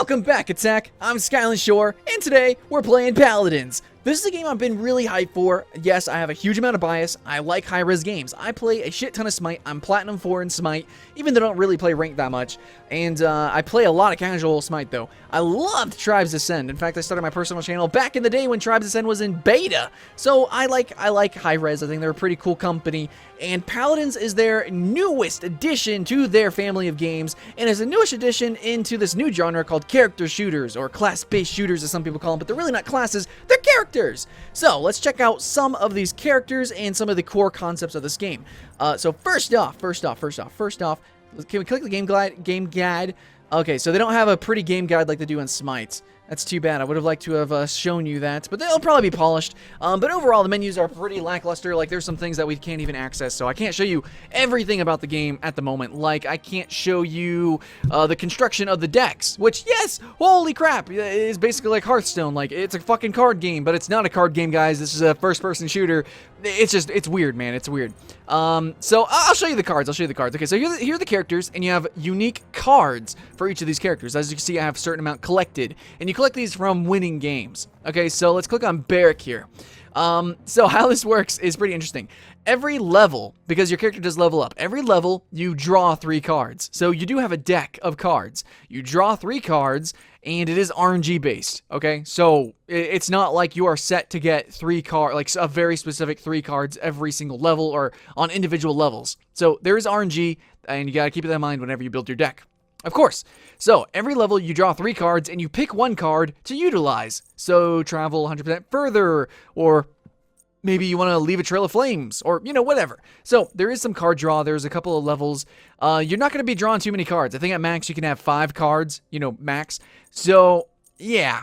Welcome back, Attack! I'm Skyland Shore, and today we're playing Paladins. This is a game I've been really hyped for. Yes, I have a huge amount of bias. I like high-res games. I play a shit ton of Smite. I'm Platinum 4 in Smite, even though I don't really play ranked that much. And I play a lot of casual Smite, though. I loved Tribes Ascend. In fact, I started my personal channel back in the day when Tribes Ascend was in beta. So I like high-res. I think they're a pretty cool company. And Paladins is their newest addition to their family of games, and is the newest addition into this new genre called character shooters, or class-based shooters as some people call them, but they're really not classes, they're characters! So, let's check out some of these characters and some of the core concepts of this game. So first off, can we click the game guide? Okay, so they don't have a pretty game guide like they do on Smite. That's too bad. I would have liked to have shown you that, but they'll probably be polished. But overall, the menus are pretty lackluster. Like, there's some things that we can't even access, so I can't show you everything about the game at the moment. Like, I can't show you the construction of the decks, which, yes, holy crap, is basically like Hearthstone. Like, it's a fucking card game, but it's not a card game, guys. This is a first-person shooter. It's weird, man. It's weird. So I'll show you the cards. Okay, so here are the characters, and you have unique cards for each of these characters. As you can see, I have a certain amount collected, and you collect these from winning games. Okay, so let's click on Barrack here. So how this works is pretty interesting. Every level, because your character does level up, every level you draw 3 cards. So you do have a deck of cards. You draw 3 cards, and it is RNG based, okay? So it's not like you are set to get 3 cards, like a very specific 3 cards every single level or on individual levels. So there is RNG, and you gotta keep that in mind whenever you build your deck. Of course. So, every level you draw 3 cards, and you pick 1 card to utilize. So, travel 100% further, or maybe you want to leave a trail of flames, or, you know, whatever. So, there is some card draw. There's a couple of levels. You're not going to be drawing too many cards. I think at max you can have 5 cards, you know, max. So, yeah,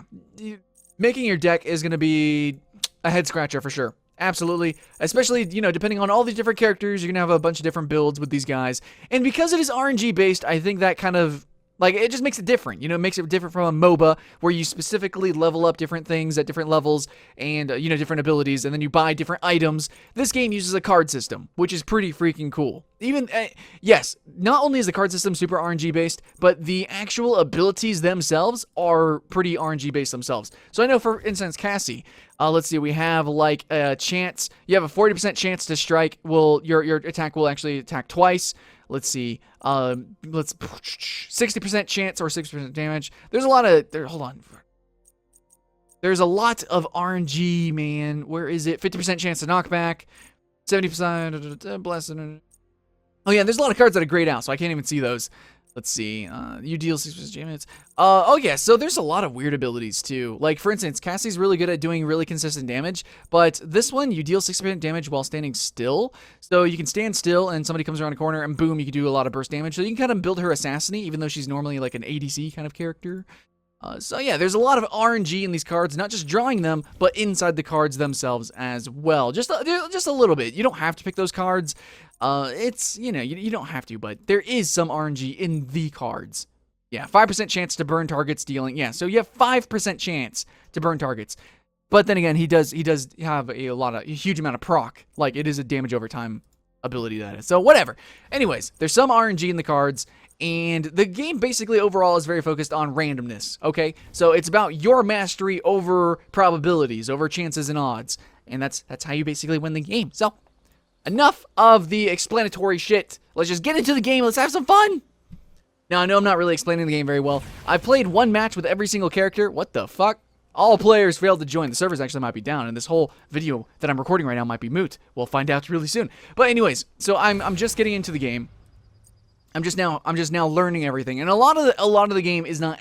making your deck is going to be a head scratcher for sure. Absolutely. Especially, you know, depending on all these different characters, you're going to have a bunch of different builds with these guys. And because it is RNG based, I think that kind of, like, it just makes it different. You know, it makes it different from a MOBA where you specifically level up different things at different levels and, you know, different abilities, and then you buy different items. This game uses a card system, which is pretty freaking cool. Even, yes, not only is the card system super RNG based, but the actual abilities themselves are pretty RNG based themselves. So I know, for instance, Cassie, let's see, we have like a chance, you have a 40% chance to strike. Well, your attack will actually attack twice. Let's see, 60% chance or 60% damage. There's a lot of, hold on. There's a lot of RNG, man. Where is it? 50% chance to knockback, 70% blessed. Oh yeah, there's a lot of cards that are grayed out, so I can't even see those. Let's see, you deal 6% damage. Oh yeah, so there's a lot of weird abilities too. Like, for instance, Cassie's really good at doing really consistent damage, but this one, you deal 6% damage while standing still. So you can stand still and somebody comes around a corner and boom, you can do a lot of burst damage. So you can kind of build her Assassin-y, even though she's normally like an ADC kind of character. So yeah, there's a lot of RNG in these cards, not just drawing them, but inside the cards themselves as well. Just a little bit. You don't have to pick those cards. It's, you know, you don't have to, but there is some RNG in the cards. Yeah, 5% chance to burn targets dealing. Yeah, so you have 5% chance to burn targets. But then again, he does have a huge amount of proc. Like, it is a damage over time ability, that is. So whatever. Anyways, there's some RNG in the cards, and the game basically overall is very focused on randomness, okay? So it's about your mastery over probabilities, over chances and odds. And that's how you basically win the game. So, enough of the explanatory shit. Let's just get into the game. Let's have some fun. Now, I know I'm not really explaining the game very well. I've played 1 match with every single character. What the fuck? All players failed to join. The servers actually might be down, and this whole video that I'm recording right now might be moot. We'll find out really soon. But anyways, so I'm just getting into the game. I'm just now learning everything, and a lot of the game is not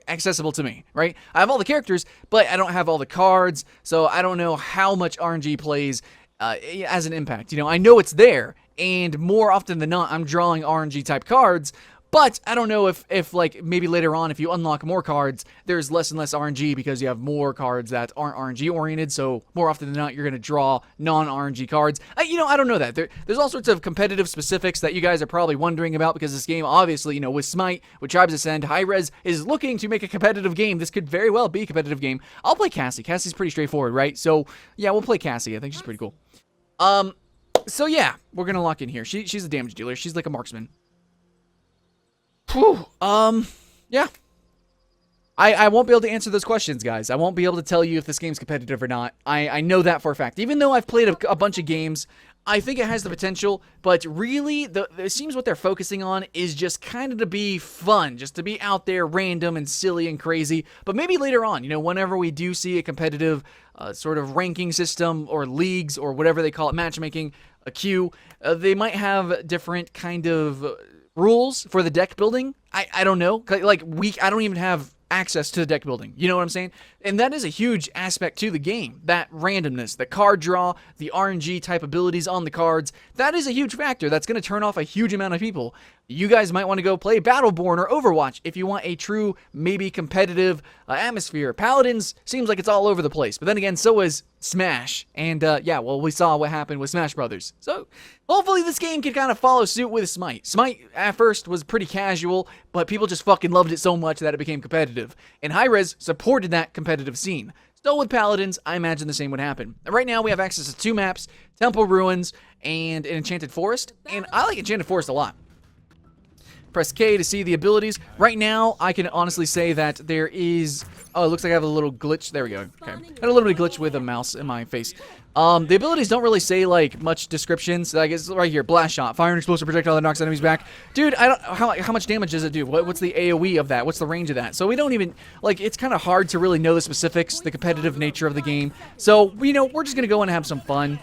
accessible to me, right? I have all the characters, but I don't have all the cards, so I don't know how much RNG plays as an impact. You know, I know it's there, and more often than not, I'm drawing RNG type cards. But I don't know if like, maybe later on, if you unlock more cards, there's less and less RNG because you have more cards that aren't RNG oriented. So more often than not, you're going to draw non-RNG cards. You know, I don't know that. There's all sorts of competitive specifics that you guys are probably wondering about, because this game, obviously, you know, with Smite, with Tribes Ascend, High-Res is looking to make a competitive game. This could very well be a competitive game. I'll play Cassie. Cassie's pretty straightforward, right? So yeah, we'll play Cassie. I think she's pretty cool. So yeah, we're going to lock in here. She's a damage dealer. She's like a marksman. Whew. Yeah. I won't be able to answer those questions, guys. I won't be able to tell you if this game's competitive or not. I know that for a fact. Even though I've played a bunch of games, I think it has the potential, but really, it seems what they're focusing on is just kind of to be fun, just to be out there random and silly and crazy. But maybe later on, you know, whenever we do see a competitive sort of ranking system or leagues or whatever they call it, matchmaking, a queue, they might have different kind of rules for the deck building. I don't know. Like, I don't even have access to the deck building. You know what I'm saying? And that is a huge aspect to the game. That randomness, the card draw, the RNG type abilities on the cards, that is a huge factor. That's going to turn off a huge amount of people. You guys might want to go play Battleborn or Overwatch if you want a true, maybe competitive atmosphere. Paladins seems like it's all over the place. But then again, so is Smash. And yeah, well, we saw what happened with Smash Brothers. So hopefully this game can kind of follow suit with Smite. Smite at first was pretty casual, but people just fucking loved it so much that it became competitive. And Hi-Rez supported that competitive scene. So with Paladins, I imagine the same would happen. Right now we have access to 2 maps, Temple Ruins and an Enchanted Forest. And I like Enchanted Forest a lot. Press K to see the abilities. Right now, I can honestly say that there is... Oh, it looks like I have a little glitch. There we go. Okay. I had a little bit of glitch with a mouse in my face. The abilities don't really say, like, much descriptions. Like, it's right here. Blast Shot. Fire an explosive projectile that knocks enemies back. Dude, I don't... How much damage does it do? What's the AoE of that? What's the range of that? So we don't even... Like, it's kind of hard to really know the specifics, the competitive nature of the game. So, you know, we're just going to go in and have some fun.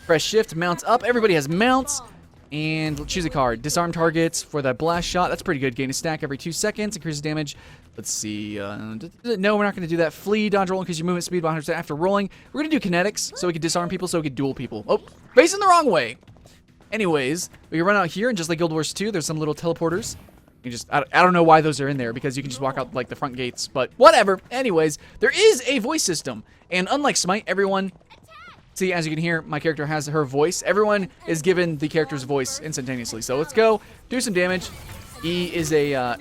Press Shift. Mounts up. Everybody has mounts. And choose a card. Disarm targets for that blast shot. That's pretty good. Gain a stack every 2 seconds. Increases damage. Let's see. No, we're not going to do that. Flee, dodge, roll, increase your movement speed by 100% after rolling. We're going to do kinetics so we can disarm people, so we can duel people. Oh, facing the wrong way. Anyways, we can run out here and just like Guild Wars 2, there's some little teleporters. You just, I don't know why those are in there because you can just walk out like the front gates, but whatever. Anyways, there is a voice system. And unlike Smite, everyone... See, as you can hear, my character has her voice. Everyone is given the character's voice instantaneously. So let's go, do some damage. E is a,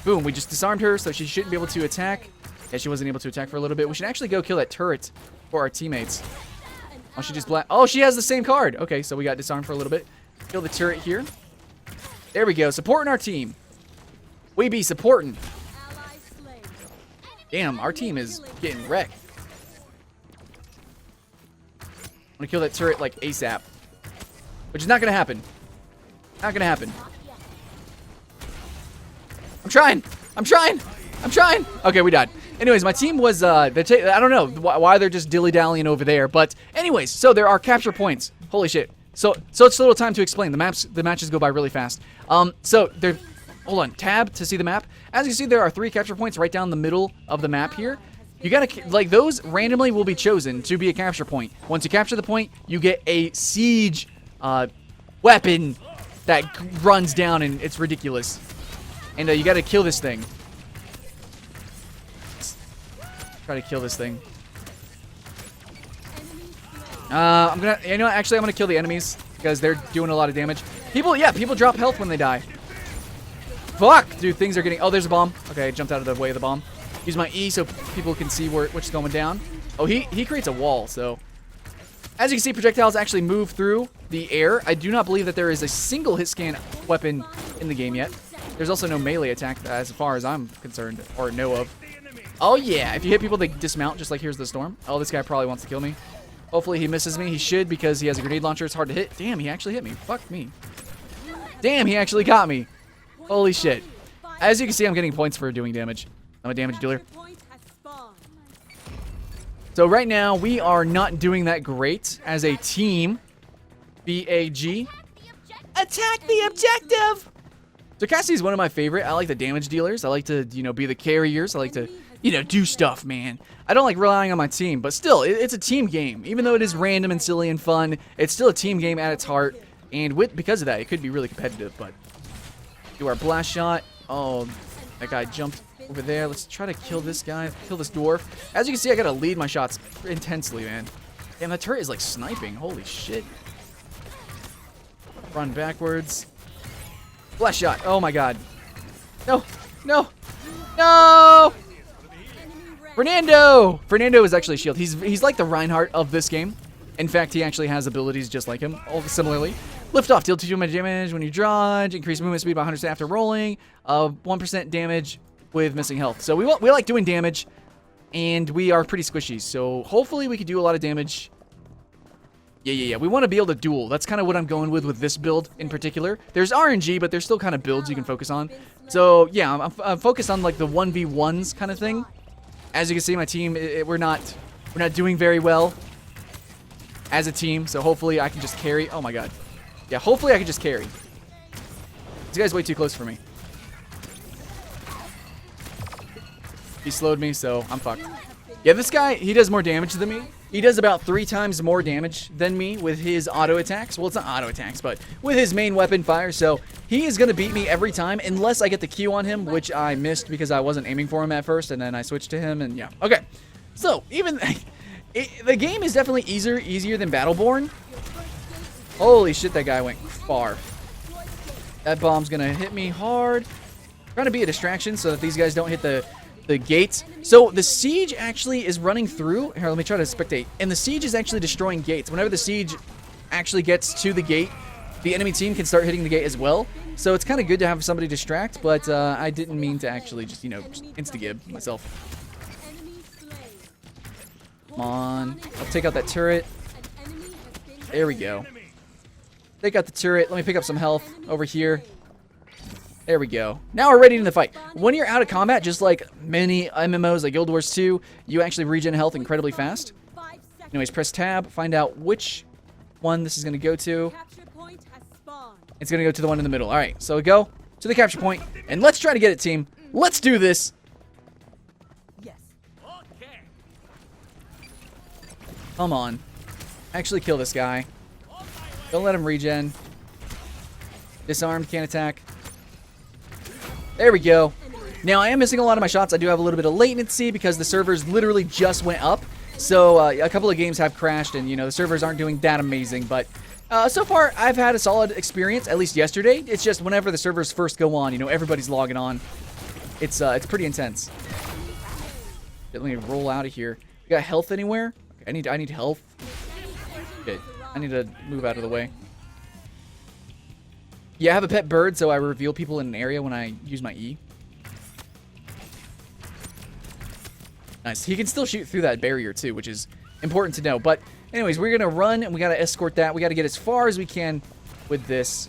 boom, we just disarmed her, so she shouldn't be able to attack. Yeah, she wasn't able to attack for a little bit. We should actually go kill that turret for our teammates. Oh, she just oh, she has the same card. Okay, so we got disarmed for a little bit. Kill the turret here. There we go, supporting our team. We be supporting. Damn, our team is getting wrecked. I'm gonna kill that turret like ASAP. Which is not gonna happen. Not gonna happen. I'm trying! I'm trying! I'm trying! Okay, we died. Anyways, my team was, I don't know why they're just dilly-dallying over there. But anyways, so there are capture points. Holy shit. So it's a little time to explain. The matches go by really fast. So there, hold on, tab to see the map. As you can see, there are 3 capture points right down the middle of the map here. You gotta, like, those randomly will be chosen to be a capture point. Once you capture the point, you get a siege weapon that runs down, and it's ridiculous. And you gotta kill this thing. Let's try to kill this thing. I'm gonna, you know what, actually I'm gonna kill the enemies, because they're doing a lot of damage. People drop health when they die. Fuck! Dude, things are getting, oh, there's a bomb. Okay, I jumped out of the way of the bomb. Use my E so people can see what's going down. Oh, he creates a wall, so... As you can see, projectiles actually move through the air. I do not believe that there is a single hit scan weapon in the game yet. There's also no melee attack as far as I'm concerned, or know of. Oh yeah, if you hit people, they dismount, just like Here's the Storm. Oh, this guy probably wants to kill me. Hopefully he misses me. He should, because he has a grenade launcher. It's hard to hit. Damn, he actually hit me. Fuck me. Damn, he actually got me. Holy shit. As you can see, I'm getting points for doing damage. I'm a damage dealer. So right now, we are not doing that great as a team. BAG. Attack the objective! So Cassie is one of my favorite. I like the damage dealers. I like to, you know, be the carriers. I like to, you know, do stuff, man. I don't like relying on my team, but still, it's a team game. Even though it is random and silly and fun, it's still a team game at its heart. And because of that, it could be really competitive, but... Do our blast shot. Oh, that guy jumped over there. Let's try to kill this guy. Kill this dwarf. As you can see, I gotta lead my shots intensely, man. Damn, that turret is like sniping. Holy shit. Run backwards. Blast shot. Oh my god. No. No. No! Fernando! Fernando is actually a shield. He's like the Reinhardt of this game. In fact, he actually has abilities just like him, all similarly. Lift off, deal 2 damage when you dodge, increase movement speed by 100% after rolling, 1% damage with missing health. So we like doing damage, and we are pretty squishy. So hopefully we can do a lot of damage. Yeah. We want to be able to duel. That's kind of what I'm going with this build in particular. There's RNG, but there's still kind of builds you can focus on. So yeah, I'm focused on like the 1v1s kind of thing. As you can see, my team, we're not doing very well as a team. So hopefully I can just carry. Oh my god. Yeah, hopefully I can just carry. This guy's way too close for me. He slowed me, so I'm fucked. Yeah, this guy, he does more damage than me. He does about 3 times more damage than me with his auto attacks. Well, it's not auto attacks, but with his main weapon fire. So he is going to beat me every time unless I get the Q on him, which I missed because I wasn't aiming for him at first. And then I switched to him and yeah. Okay. So even the game is definitely easier than Battleborn. Holy shit, that guy went far. That bomb's going to hit me hard. Trying to be a distraction so that these guys don't hit the gates. So the siege actually is running through. Here, let me try to spectate. And the siege is actually destroying gates. Whenever the siege actually gets to the gate, the enemy team can start hitting the gate as well. So it's kind of good to have somebody distract, but I didn't mean to actually just, insta-gib myself. Come on. I'll take out that turret. There we go. Take out the turret. Let me pick up some health over here. There we go. Now we're ready in the fight. When you're out of combat, just like many MMOs like Guild Wars 2, you actually regen health incredibly fast. Anyways, press tab, find out which one this is going to go to. It's going to go to the one in the middle. All right, so go to the capture point, and let's try to get it, team. Let's do this. Come on. Actually kill this guy. Don't let him regen. Disarmed, can't attack. There we go. Now, I am missing a lot of my shots. I do have a little bit of latency because the servers literally just went up. So, a couple of games have crashed and, the servers aren't doing that amazing. But, so far, I've had a solid experience, at least yesterday. It's just whenever the servers first go on, everybody's logging on. It's pretty intense. Let me roll out of here. You got health anywhere? I need health. Okay, I need to move out of the way. Yeah, I have a pet bird, so I reveal people in an area when I use my E. Nice. He can still shoot through that barrier, too, which is important to know. But, anyways, we're going to run, and we got to escort that. We got to get as far as we can with this.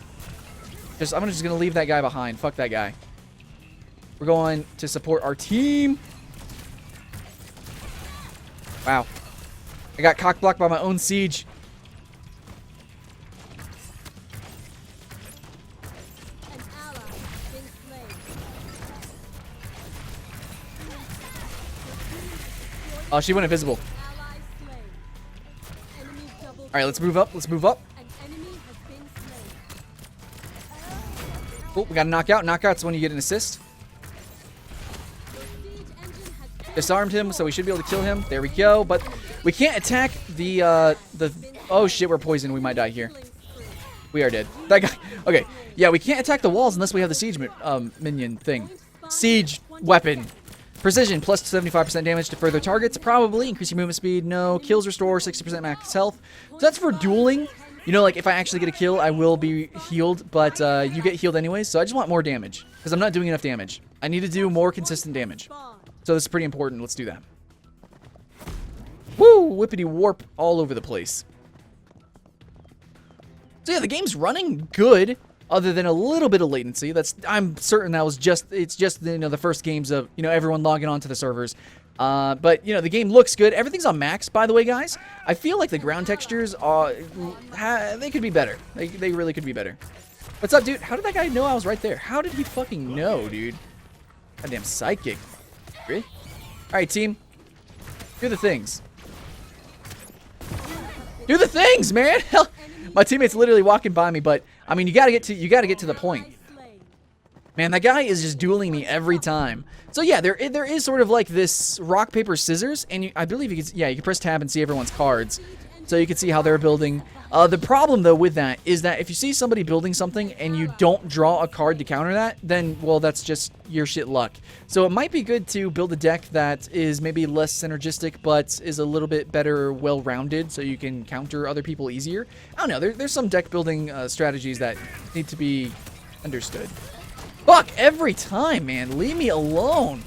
I'm just going to leave that guy behind. Fuck that guy. We're going to support our team. Wow. I got cock-blocked by my own siege. Oh, she went invisible. Alright, let's move up. Let's move up. Oh, we got a knockout. Knockout's when you get an assist. Disarmed him, so we should be able to kill him. There we go. But we can't attack the oh shit, we're poisoned. We might die here. We are dead. That guy. Okay. Yeah, we can't attack the walls unless we have the siege minion thing. Siege weapon. Precision, plus 75% damage to further targets. Probably. Increase your movement speed. No. Kills restore 60% max health. So that's for dueling. Like if I actually get a kill, I will be healed. But you get healed anyways. So I just want more damage. Because I'm not doing enough damage. I need to do more consistent damage. So this is pretty important. Let's do that. Woo! Whippity warp all over the place. So yeah, the game's running good. Other than a little bit of latency, I'm certain that was it's just the first games of everyone logging onto the servers, but the game looks good. Everything's on max, by the way, guys. I feel like the ground textures they could be better. They really could be better. What's up, dude? How did that guy know I was right there? How did he fucking know, dude? Goddamn psychic. Really? All right, team. Do the things. Do the things, man. Hell. My teammate's literally walking by me, but I mean, you gotta get to the point. Man, that guy is just dueling me every time. So yeah, there is sort of like this rock paper scissors, and I believe you can press tab and see everyone's cards, so you can see how they're building. The problem though with that is that if you see somebody building something and you don't draw a card to counter that, then well, that's just your shit luck. So it might be good to build a deck that is maybe less synergistic, but is a little bit better, well-rounded, so you can counter other people easier. I don't know. There's some deck building strategies that need to be understood. Fuck, every time, man. Leave me alone.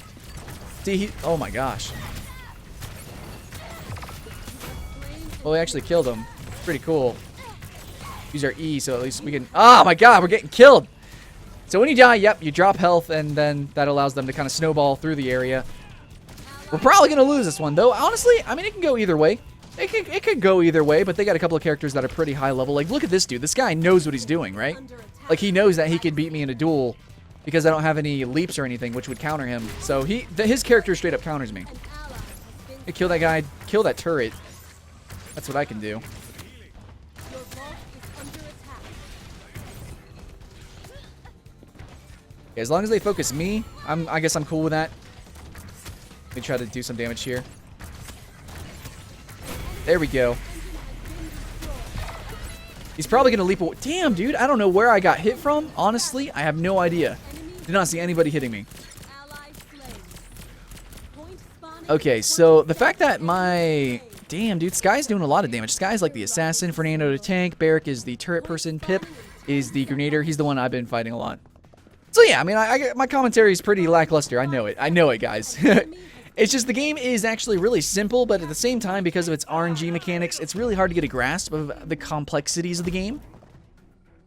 See, oh my gosh. Well, we actually killed him. Pretty cool. Use our E so at least we can... Oh my god, we're getting killed. So when you die, yep, you drop health, and then that allows them to kind of snowball through the area. We're probably going to lose this one, though. Honestly, I mean, it can go either way. It could go either way, but they got a couple of characters that are pretty high level. Like, look at this dude. This guy knows what he's doing, right? Like, he knows that he could beat me in a duel because I don't have any leaps or anything, which would counter him. So his character straight up counters me. Hey, kill that guy. Kill that turret. That's what I can do. Okay, as long as they focus me, I guess I'm cool with that. Let me try to do some damage here. There we go. He's probably going to leap away. Damn, dude. I don't know where I got hit from. Honestly, I have no idea. Did not see anybody hitting me. Okay, so the fact that my... Damn, dude. Sky's doing a lot of damage. Sky's like the assassin. Fernando the tank. Barrick is the turret person. Pip is the grenadier. He's the one I've been fighting a lot. So yeah, I mean, my commentary is pretty lackluster. I know it. I know it, guys. It's just the game is actually really simple, but at the same time, because of its RNG mechanics, it's really hard to get a grasp of the complexities of the game.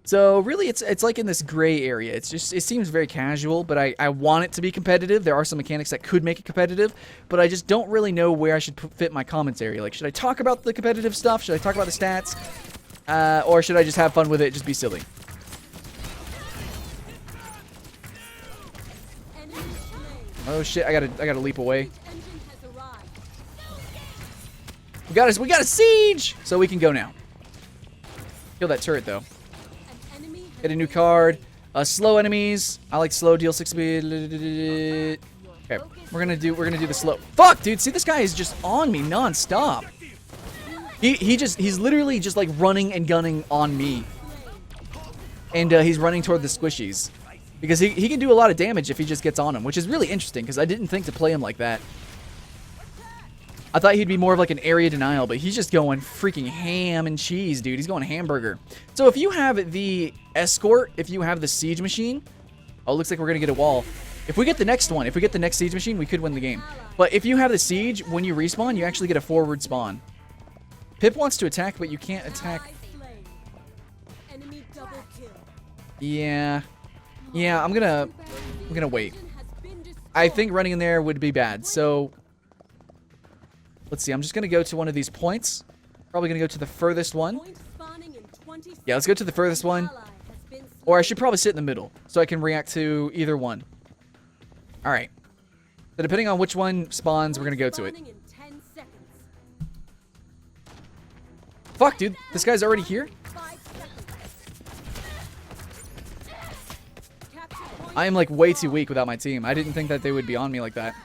So really, it's like in this gray area. It seems very casual, but I want it to be competitive. There are some mechanics that could make it competitive, but I just don't really know where I should fit my commentary. Like, should I talk about the competitive stuff? Should I talk about the stats? Or should I just have fun with it, just be silly? Oh shit, I gotta leap away. We got a siege! So we can go now. Kill that turret though. Get a new card. Slow enemies. I like slow, deal 6 speed. Okay, we're gonna do the slow. Fuck, dude, see this guy is just on me non-stop. He's literally just like running and gunning on me. And he's running toward the squishies. Because he can do a lot of damage if he just gets on him, which is really interesting because I didn't think to play him like that. I thought he'd be more of like an area denial, but he's just going freaking ham and cheese, dude. He's going hamburger. So if you have the escort, if you have the siege machine... Oh, it looks like we're going to get a wall. If we get the next one, if we get the next siege machine, we could win the game. But if you have the siege, when you respawn, you actually get a forward spawn. Pip wants to attack, but you can't attack... Yeah... Yeah, I'm gonna wait. I think running in there would be bad. So let's see. I'm just gonna go to one of these points. Probably gonna go to the furthest one. Yeah, let's go to the furthest one. Or I should probably sit in the middle so I can react to either one. All right. So depending on which one spawns, we're gonna go to it. Fuck, dude. This guy's already here? I am like way too weak without my team. I didn't think that they would be on me like that.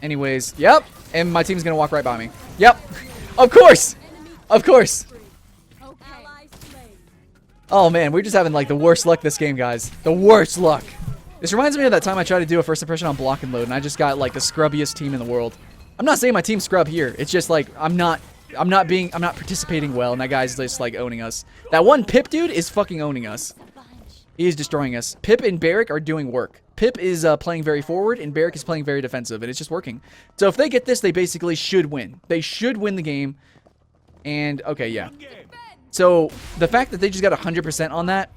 Anyways, yep. And my team's gonna walk right by me. Yep. Of course. Of course. Oh man, we're just having like the worst luck this game, guys. The worst luck. This reminds me of that time I tried to do a first impression on block and load, and I just got like the scrubbiest team in the world. I'm not saying my team's scrub here. It's just like I'm not participating well, and that guy's just like owning us. That one Pip dude is fucking owning us. He is destroying us. Pip and Barrick are doing work. Pip is playing very forward, and Barrick is playing very defensive, and it's just working. So if they get this, they basically should win. They should win the game. And, okay, yeah. So the fact that they just got 100% on that.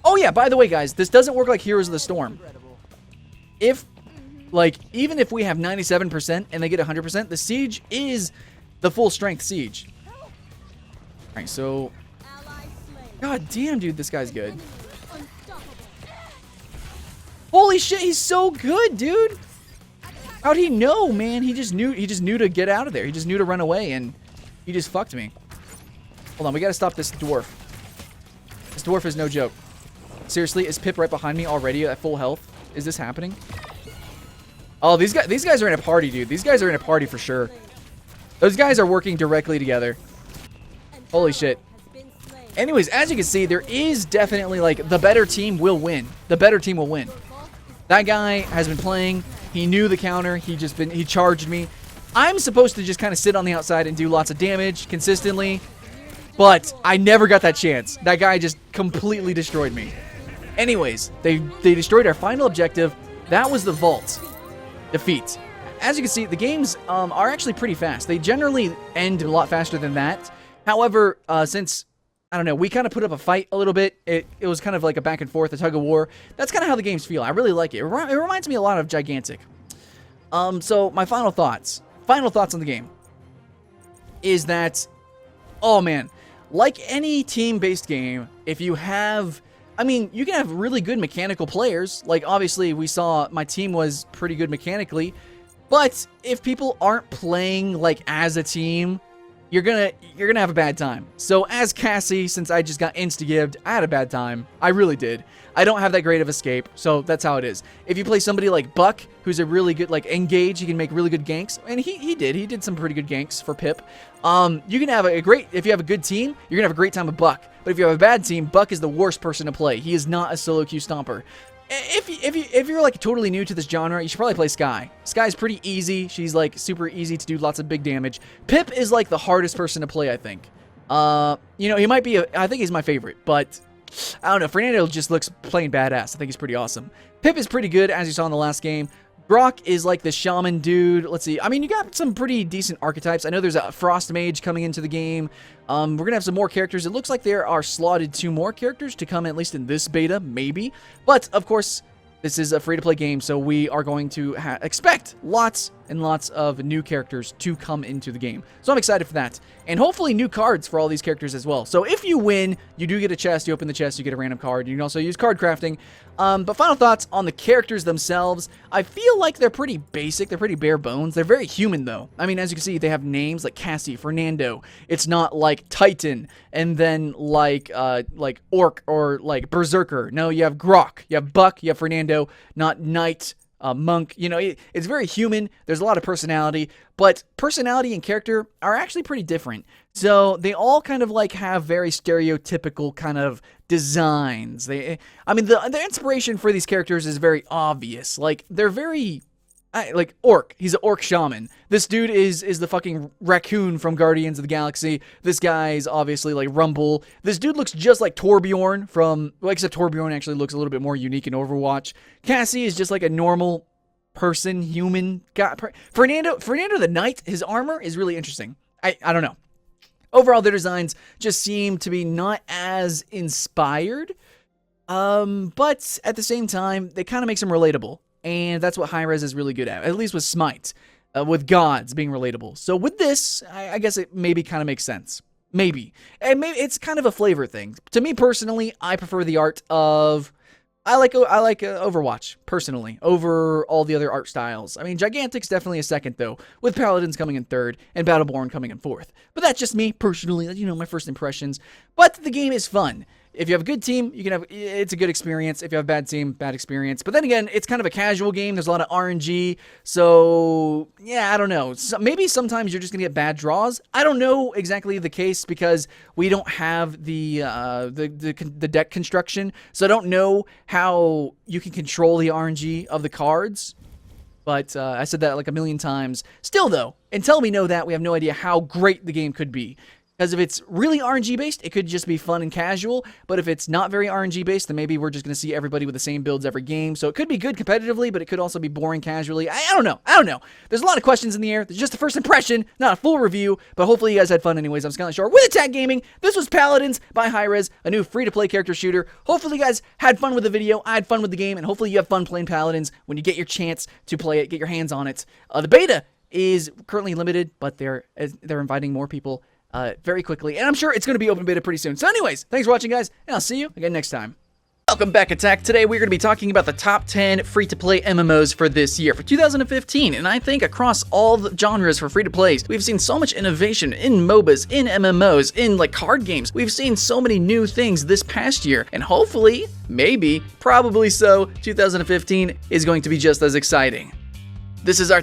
Oh, yeah, by the way, guys, this doesn't work like Heroes of the Storm. If, like, even if we have 97% and they get 100%, the siege is the full strength siege. All right, so... God damn, dude, this guy's good. Holy shit, he's so good, dude. How'd he know, man? He just knew to get out of there. He just knew to run away, and he just fucked me. Hold on, we gotta stop this dwarf. This dwarf is no joke. Seriously, is Pip right behind me already at full health? Is this happening? Oh, these guys are in a party, dude. These guys are in a party for sure. Those guys are working directly together. Holy shit. Anyways, as you can see, there is definitely, like, the better team will win. The better team will win. That guy has been playing. He knew the counter. He charged me. I'm supposed to just kind of sit on the outside and do lots of damage consistently. but I never got that chance. That guy just completely destroyed me. Anyways, they destroyed our final objective. That was the vault defeat. As you can see, the games are actually pretty fast. They generally end a lot faster than that. However, since, I don't know, we kind of put up a fight a little bit, it was kind of like a back and forth, a tug of war. That's kind of how the games feel. I really like it. It reminds me a lot of Gigantic. So my final thoughts on the game is that, oh man, like any team-based game, if you have, I mean, you can have really good mechanical players. Like, obviously, we saw my team was pretty good mechanically. But if people aren't playing, like, as a team, you're gonna have a bad time. So, as Cassie, since I just got insta-gibbed, I had a bad time. I really did. I don't have that great of escape, so that's how it is. If you play somebody like Buck, who's a really good, like, engage, he can make really good ganks. And he did some pretty good ganks for Pip. You can have if you have a good team, you're gonna have a great time with Buck. But if you have a bad team, Buck is the worst person to play. He is not a solo queue stomper. If you're like totally new to this genre, you should probably play Skye. Skye's pretty easy. She's like super easy to do lots of big damage. Pip is like the hardest person to play, I think. You know, he might be I think he's my favorite, but I don't know. Fernando just looks plain badass. I think he's pretty awesome. Pip is pretty good, as you saw in the last game. Brock is like the shaman dude. Let's see. I mean, you got some pretty decent archetypes. I know there's a frost mage coming into the game. We're going to have some more characters. It looks like there are slotted 2 more characters to come, at least in this beta, maybe. But, of course, this is a free-to-play game, so we are going to expect lots and lots of new characters to come into the game. So I'm excited for that. And hopefully new cards for all these characters as well. So if you win, you do get a chest. You open the chest, you get a random card. You can also use card crafting. But final thoughts on the characters themselves. I feel like they're pretty basic. They're pretty bare bones. They're very human, though. I mean, as you can see, they have names like Cassie, Fernando. It's not like Titan and then like Orc or like Berserker. No, you have Grok, you have Buck, you have Fernando, not Knight, Monk. You know, it's very human. There's a lot of personality, but personality and character are actually pretty different. So they all kind of like have very stereotypical kind of designs. I mean, the inspiration for these characters is very obvious. Like, they're very, like Orc. He's an Orc shaman. This dude is the fucking raccoon from Guardians of the Galaxy. This guy's obviously like Rumble. This dude looks just like Torbjorn from, well, except Torbjorn actually looks a little bit more unique in Overwatch. Cassie is just like a normal person, human guy. Fernando the Knight, his armor is really interesting. I don't know. Overall, their designs just seem to be not as inspired, but at the same time, they kind of makes them relatable. And that's what Hi-Rez is really good at least with Smite, with gods being relatable. So with this, I guess it maybe kind of makes sense. Maybe. And maybe it's kind of a flavor thing. To me personally, I prefer the art of, I like Overwatch, personally, over all the other art styles. I mean, Gigantic's definitely a second, though, with Paladins coming in third and Battleborn coming in fourth. But that's just me, personally, you know, my first impressions. But the game is fun. If you have a good team, it's a good experience. If you have a bad team, bad experience. But then again, it's kind of a casual game. There's a lot of RNG. So, yeah, I don't know. Maybe sometimes you're just going to get bad draws. I don't know exactly the case because we don't have the deck construction. So I don't know how you can control the RNG of the cards. But I said that like a million times. Still, though, until we know that, we have no idea how great the game could be. Because if it's really RNG-based, it could just be fun and casual. But if it's not very RNG-based, then maybe we're just going to see everybody with the same builds every game. So it could be good competitively, but it could also be boring casually. I don't know. There's a lot of questions in the air. There's just a first impression, not a full review. But hopefully you guys had fun anyways. I'm Skyline Shore with Attack Gaming. This was Paladins by Hi-Rez, a new free-to-play character shooter. Hopefully you guys had fun with the video. I had fun with the game. And hopefully you have fun playing Paladins when you get your chance to play it, get your hands on it. The beta is currently limited, but they're inviting more people very quickly, and I'm sure it's going to be open beta pretty soon. So anyways, thanks for watching, guys, and I'll see you again next time. Welcome back, Attack. Today we're going to be talking about the top 10 free-to-play MMOs for this year, for 2015, and I think across all the genres for free-to-plays, we've seen so much innovation in MOBAs, in MMOs, in like card games. We've seen so many new things this past year, and hopefully, maybe, probably so, 2015 is going to be just as exciting. This is our